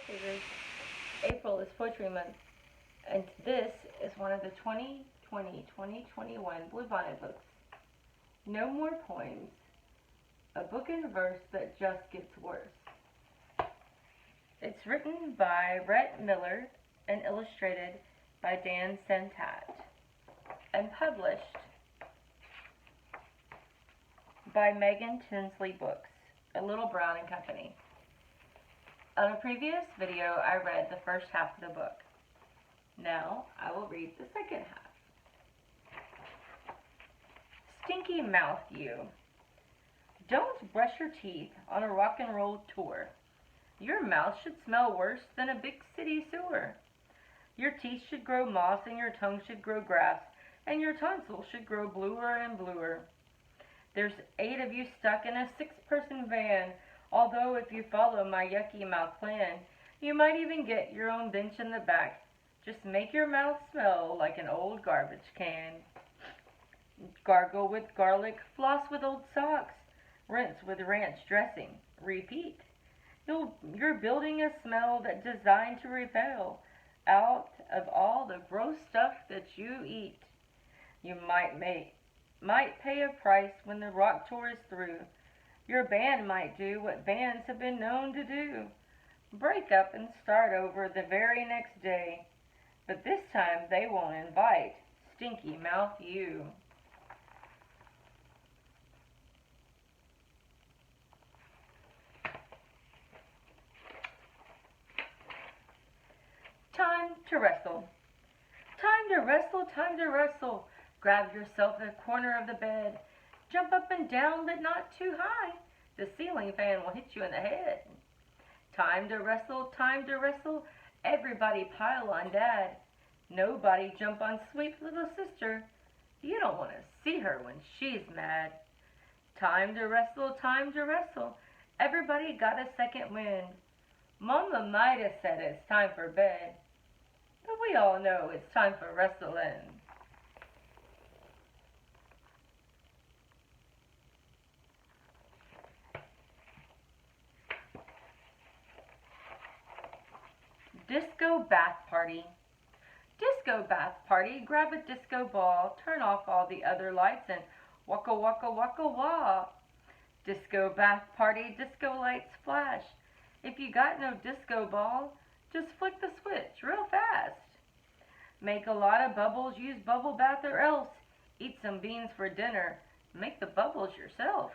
Figures April is Poetry Month, and this is one of the 2020-2021 Bluebonnet books. No More Poems, a book in verse that just gets worse. It's written by Rhett Miller and illustrated by Dan Santat, and published by Megan Tinsley Books, a Little Brown and Company. On a previous video, I read the first half of the book. Now, I will read the second half. Stinky mouth, you. Don't brush your teeth on a rock and roll tour. Your mouth should smell worse than a big city sewer. Your teeth should grow moss and your tongue should grow grass, and your tonsils should grow bluer and bluer. There's 8 of you stuck in a 6-person van, although if you follow my yucky mouth plan, you might even get your own bench in the back. Just make your mouth smell like an old garbage can. Gargle with garlic, floss with old socks, rinse with ranch dressing, repeat. You're building a smell that's designed to repel out of all the gross stuff that you eat. You might pay a price when the rock tour is through. Your band might do what bands have been known to do. Break up and start over the very next day. But this time they won't invite stinky mouth you. Time to wrestle. Time to wrestle, time to wrestle. Grab yourself a corner of the bed. Jump up and down, but not too high. The ceiling fan will hit you in the head. Time to wrestle, time to wrestle. Everybody pile on Dad. Nobody jump on sweet little sister. You don't want to see her when she's mad. Time to wrestle, time to wrestle. Everybody got a second wind. Mama might have said it's time for bed, but we all know it's time for wrestling. Disco bath party. Disco bath party. Grab a disco ball, turn off all the other lights, and waka waka waka wah. Disco bath party. Disco lights flash. If you got no disco ball, just flick the switch real fast. Make a lot of bubbles. Use bubble bath or else. Eat some beans for dinner. Make the bubbles yourself.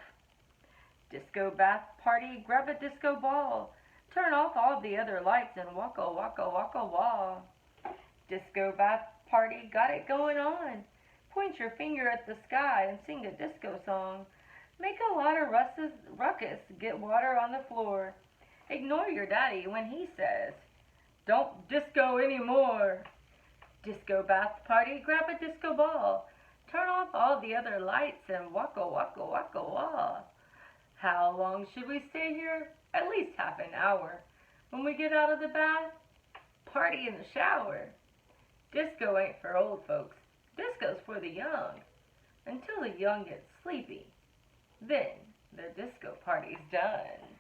Disco bath party. Grab a disco ball. Turn off all the other lights and waka waka waka wah. Disco bath party, got it going on. Point your finger at the sky and sing a disco song. Make a lot of ruckus, get water on the floor. Ignore your daddy when he says, "Don't disco anymore." Disco bath party, grab a disco ball. Turn off all the other lights and waka waka waka wah. How long should we stay here? At least half an hour. When we get out of the bath, party in the shower. Disco ain't for old folks. Disco's for the young. Until the young get sleepy. Then the disco party's done.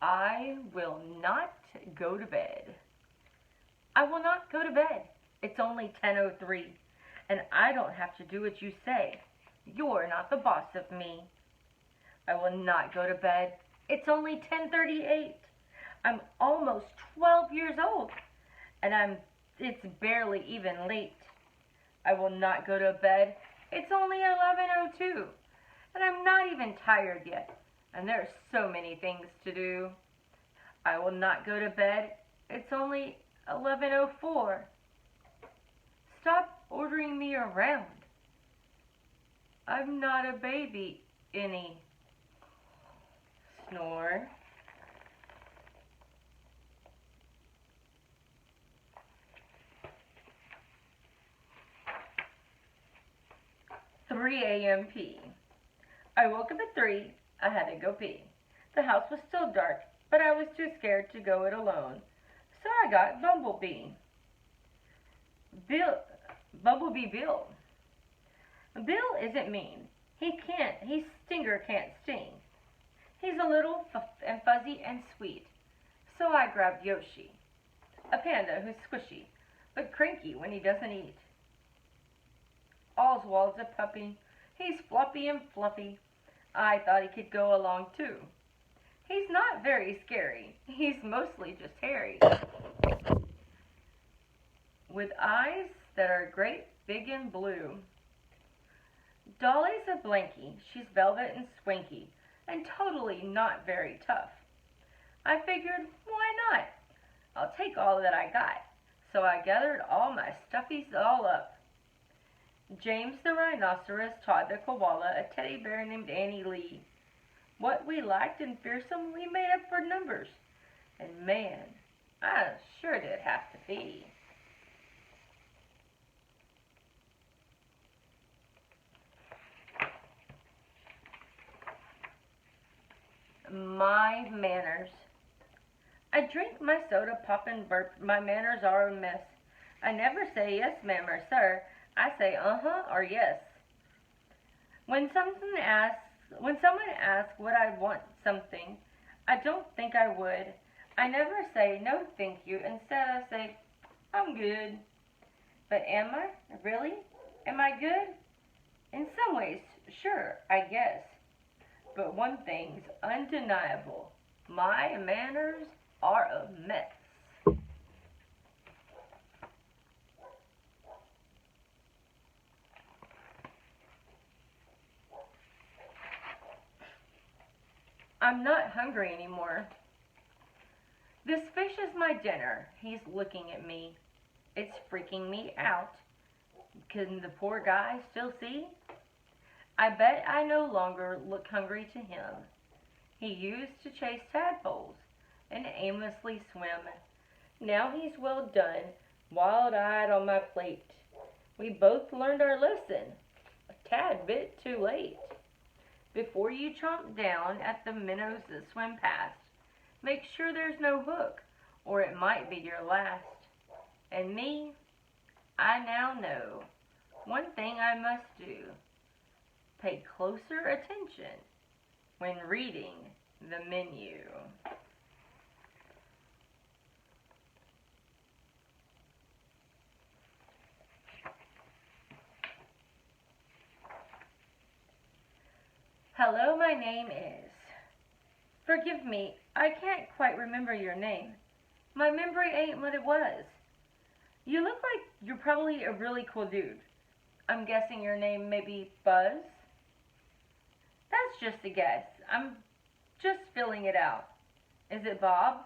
I will not go to bed. I will not go to bed. It's only 10:03, and I don't have to do what you say. You're not the boss of me. I will not go to bed. It's only 10:38. I'm almost 12 years old, and it's barely even late. I will not go to bed. It's only 11:02, and I'm not even tired yet, and there are so many things to do. I will not go to bed. It's only 11:04. Stop ordering me around. I'm not a baby any. Snore. "3 a.m. pee. I woke up at 3. I had to go pee. The house was still dark, but I was too scared to go it alone, so I got Bumblebee. Bumblebee Bill. Bill isn't mean. His stinger can't sting. He's a little and fuzzy and sweet. So I grabbed Yoshi, a panda who's squishy, but cranky when he doesn't eat. Oswald's a puppy. He's floppy and fluffy. I thought he could go along too. He's not very scary. He's mostly just hairy, with eyes that are great, big and blue. Dolly's a blankie. She's velvet and swanky, and totally not very tough. I figured, why not? I'll take all that I got. So I gathered all my stuffies all up. James the rhinoceros taught the koala a teddy bear named Annie Lee. What we liked and fearsome, we made up for numbers. And man, I sure did have to pee. My manners. I drink my soda, pop and burp. My manners are a mess. I never say yes, ma'am, or sir. I say uh-huh or yes. When someone asks would I want something, I don't think I would. I never say no thank you. Instead I say I'm good. But am I? Really? Am I good? In some ways, sure, I guess. But one thing's undeniable. My manners are a mess. I'm not hungry anymore. This fish is my dinner. He's looking at me. It's freaking me out. Can the poor guy still see? I bet I no longer look hungry to him. He used to chase tadpoles and aimlessly swim. Now he's well done, wild-eyed on my plate. We both learned our lesson, a tad bit too late. Before you chomp down at the minnows that swim past, make sure there's no hook, or it might be your last. And me, I now know one thing I must do. Pay closer attention when reading the menu. Hello, my name is. Forgive me, I can't quite remember your name. My memory ain't what it was. You look like you're probably a really cool dude. I'm guessing your name may be Buzz? That's just a guess. I'm just filling it out. Is it Bob?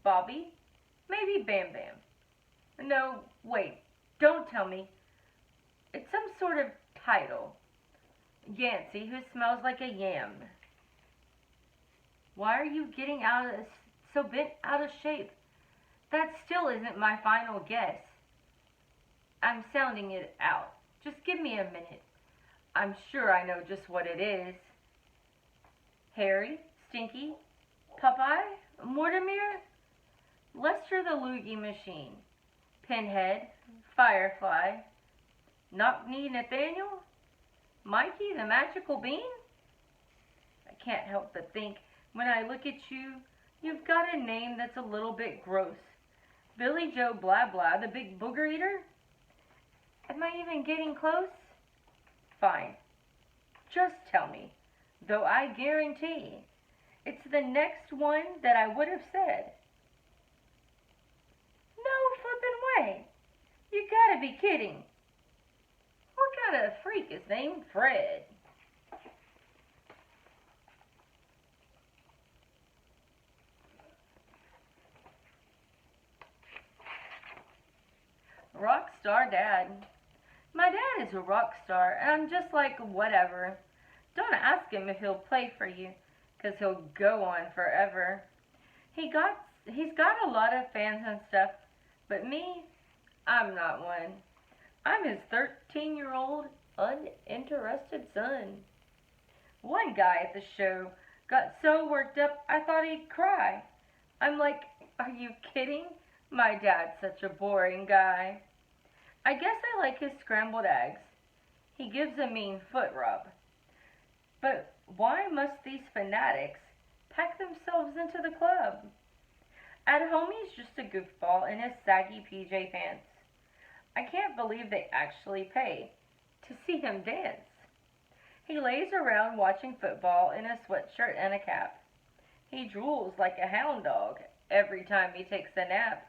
Bobby? Maybe Bam Bam? No, wait, don't tell me. It's some sort of title. Yancey, who smells like a yam. Why are you getting so bent out of shape? That still isn't my final guess. I'm sounding it out. Just give me a minute. I'm sure I know just what it is. Harry, Stinky, Popeye, Mortimer, Lester the Loogie Machine, Pinhead, Firefly, Knock-Knee Nathaniel, Mikey the Magical Bean? I can't help but think, when I look at you, you've got a name that's a little bit gross. Billy Joe Blah Blah, the Big Booger Eater? Am I even getting close? Fine. Just tell me, though I guarantee it's the next one that I would have said. No flippin' way. You gotta be kidding. What kind of freak is named Fred? Rockstar Dad. My dad is a rock star, and I'm just like, whatever. Don't ask him if he'll play for you, 'cause he'll go on forever. He's got a lot of fans and stuff, but me, I'm not one. I'm his 13-year-old uninterested son. One guy at the show got so worked up I thought he'd cry. I'm like, are you kidding? My dad's such a boring guy. I guess I like his scrambled eggs. He gives a mean foot rub. But why must these fanatics pack themselves into the club? At home he's just a goofball in his saggy PJ pants. I can't believe they actually pay to see him dance. He lays around watching football in a sweatshirt and a cap. He drools like a hound dog every time he takes a nap.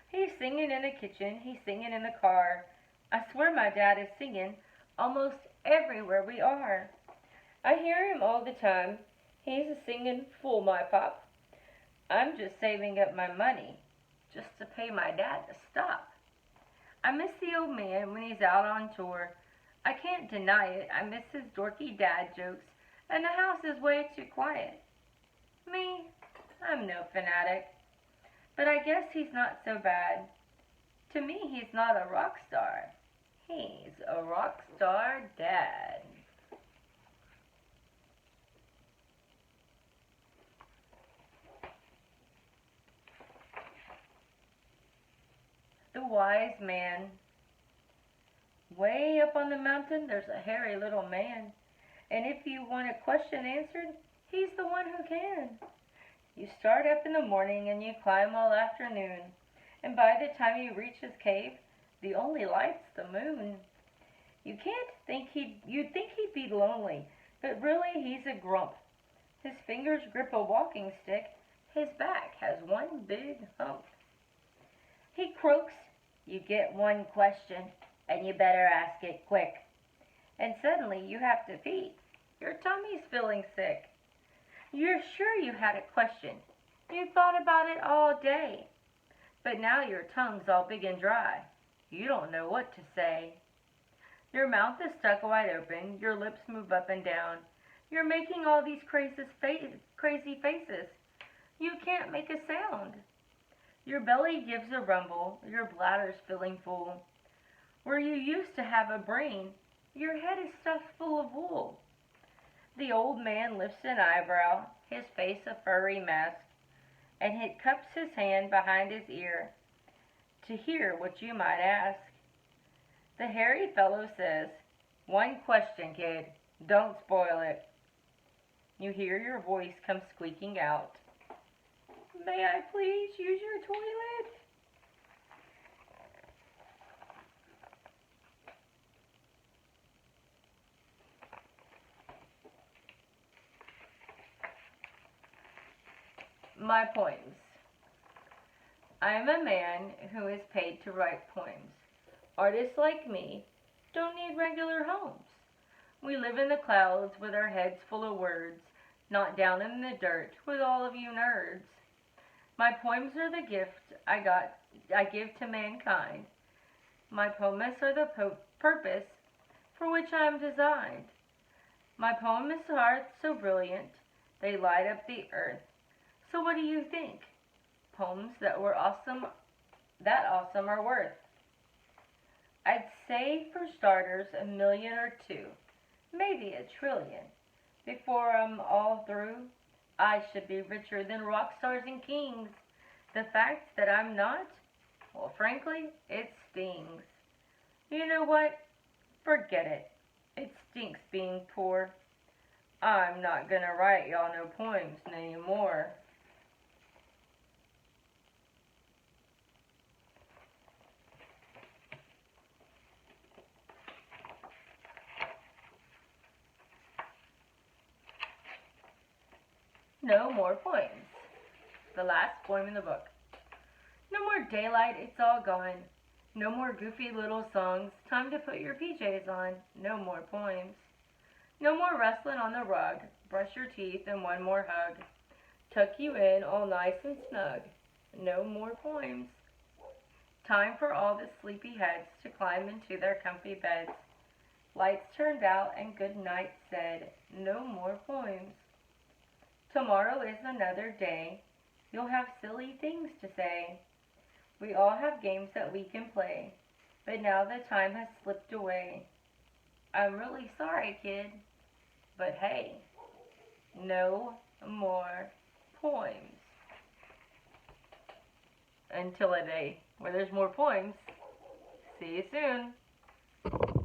He's singing in the kitchen, he's singing in the car. I swear my dad is singing almost everywhere we are. I hear him all the time. He's a singing "Fool My Pop." I'm just saving up my money just to pay my dad to stop. I miss the old man when he's out on tour. I can't deny it. I miss his dorky dad jokes, and the house is way too quiet. Me, I'm no fanatic, but I guess he's not so bad. To me, he's not a rock star. He's a rock star dad. The wise man. Way up on the mountain, there's a hairy little man. And if you want a question answered, he's the one who can. You start up in the morning and you climb all afternoon. And by the time you reach his cave, the only light's the moon. You'd think he'd be lonely, but really he's a grump. His fingers grip a walking stick. His back has one big hump. He croaks, "You get one question, and you better ask it quick." And suddenly you have to pee. Your tummy's feeling sick. You're sure you had a question. You thought about it all day. But now your tongue's all big and dry. You don't know what to say. Your mouth is stuck wide open. Your lips move up and down. You're making all these crazy faces. You can't make a sound. Your belly gives a rumble. Your bladder's filling full. Where you used to have a brain, your head is stuffed full of wool. The old man lifts an eyebrow, his face a furry mask, and he cups his hand behind his ear to hear what you might ask. The hairy fellow says, "One question, kid. Don't spoil it." You hear your voice come squeaking out. "May I please use your toilet?" My poems. I am a man who is paid to write poems. Artists like me don't need regular homes. We live in the clouds with our heads full of words, not down in the dirt with all of you nerds. My poems are the gift I give to mankind. My poems are the purpose for which I am designed. My poems are so brilliant, they light up the earth. So what do you think? Poems that awesome are worth. I'd say, for starters, 1,000,000 or 2, maybe 1,000,000,000. Before I'm all through, I should be richer than rock stars and kings. The fact that I'm not, well, frankly, it stings. You know what? Forget it. It stinks being poor. I'm not gonna write y'all no poems anymore. No more poems. The last poem in the book. No more daylight, it's all gone. No more goofy little songs. Time to put your PJs on. No more poems. No more wrestling on the rug. Brush your teeth and one more hug. Tuck you in all nice and snug. No more poems. Time for all the sleepy heads to climb into their comfy beds. Lights turned out and good night said. No more poems. Tomorrow is another day. You'll have silly things to say. We all have games that we can play, but now the time has slipped away. I'm really sorry, kid, but hey, no more poems. Until a day where there's more poems. See you soon.